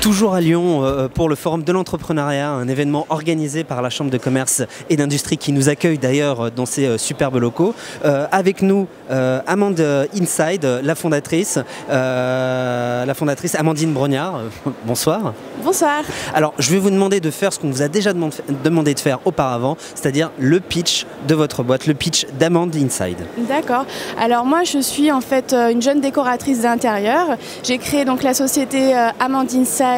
Toujours à Lyon pour le Forum de l'entrepreneuriat, un événement organisé par la Chambre de commerce et d'industrie qui nous accueille d'ailleurs dans ces superbes locaux. Avec nous, Amand Inside, la fondatrice Amandine Brognard. Bonsoir. Bonsoir. Alors, je vais vous demander de faire ce qu'on vous a déjà demandé de faire auparavant, c'est-à-dire le pitch de votre boîte, le pitch d'Amand Inside. D'accord. Alors moi, je suis en fait une jeune décoratrice d'intérieur. J'ai créé donc la société Amand Inside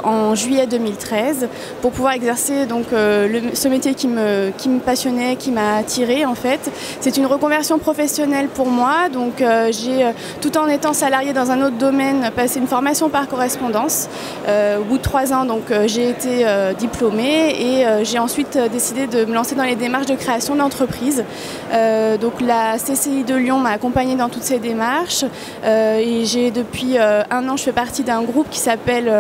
en juillet 2013 pour pouvoir exercer donc ce métier qui me passionnait, qui m'a attirée en fait. C'est une reconversion professionnelle pour moi, donc j'ai tout en étant salariée dans un autre domaine passé une formation par correspondance. Au bout de 3 ans donc j'ai été diplômée et j'ai ensuite décidé de me lancer dans les démarches de création d'entreprise. Donc la CCI de Lyon m'a accompagnée dans toutes ces démarches et j'ai depuis 1 an je fais partie d'un groupe qui s'appelle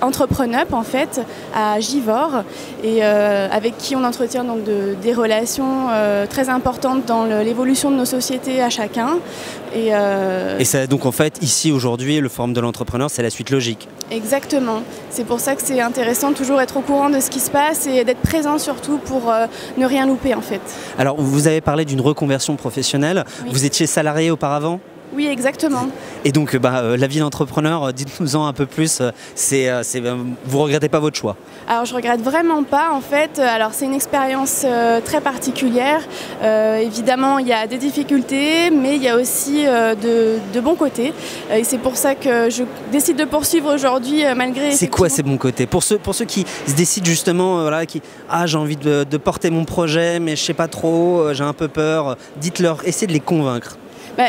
Entrepreneup en fait à Givors et avec qui on entretient donc des relations très importantes dans l'évolution de nos sociétés à chacun. Et ça, donc en fait ici aujourd'hui le Forum de l'entrepreneur c'est la suite logique. Exactement, c'est pour ça que c'est intéressant de toujours être au courant de ce qui se passe et d'être présent surtout pour ne rien louper en fait. Alors vous avez parlé d'une reconversion professionnelle, oui. Vous étiez salarié auparavant ? Oui, exactement. Et donc, la vie d'entrepreneur, dites-nous-en un peu plus. Vous regrettez pas votre choix? Alors, je regrette vraiment pas, en fait. Alors, c'est une expérience très particulière. Évidemment, il y a des difficultés, mais il y a aussi de bons côtés. Et c'est pour ça que je décide de poursuivre aujourd'hui, malgré... C'est quoi ces bons côtés? Pour ceux qui se décident justement, j'ai envie de porter mon projet, mais je sais pas trop, j'ai un peu peur. Dites-leur, essayez de les convaincre.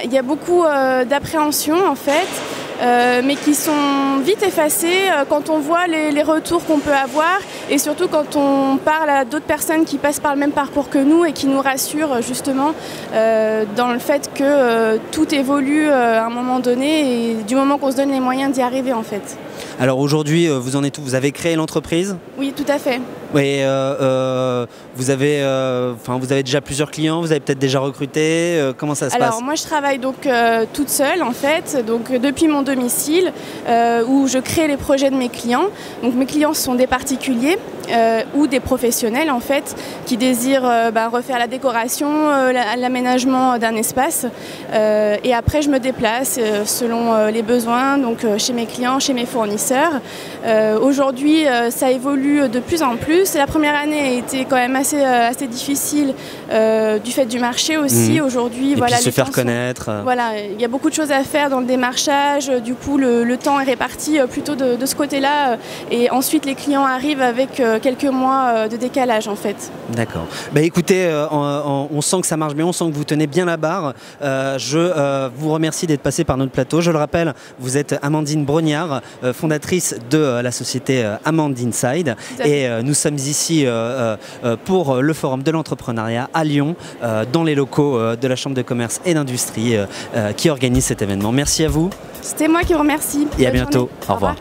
Il y a beaucoup d'appréhension en fait, mais qui sont vite effacées quand on voit les retours qu'on peut avoir et surtout quand on parle à d'autres personnes qui passent par le même parcours que nous et qui nous rassurent justement dans le fait que tout évolue à un moment donné et du moment qu'on se donne les moyens d'y arriver en fait. Alors aujourd'hui, vous en êtes où? Vous avez créé l'entreprise? Oui, tout à fait. Oui, vous avez déjà plusieurs clients, vous avez peut-être déjà recruté, comment ça se passe? Alors moi je travaille donc toute seule en fait, donc depuis mon domicile où je crée les projets de mes clients. Donc mes clients sont des particuliers ou des professionnels en fait qui désirent refaire la décoration, l'aménagement d'un espace et après je me déplace selon les besoins donc chez mes clients, chez mes fournisseurs. Aujourd'hui ça évolue de plus en plus. La première année a été quand même assez difficile du fait du marché aussi. Aujourd'hui, voilà, puis se faire connaître. Voilà, il y a beaucoup de choses à faire dans le démarchage. Du coup, le temps est réparti plutôt de ce côté-là. Et ensuite, les clients arrivent avec quelques mois de décalage en fait. D'accord. Écoutez, on sent que ça marche bien, on sent que vous tenez bien la barre. Je vous remercie d'être passé par notre plateau. Je le rappelle, vous êtes Amandine Brognard, fondatrice de la société Amand Inside. Et nous sommes ici pour le Forum de l'entrepreneuriat à Lyon, dans les locaux de la Chambre de commerce et d'industrie qui organise cet événement. Merci à vous. C'était moi qui vous remercie. Et à bientôt. Au revoir.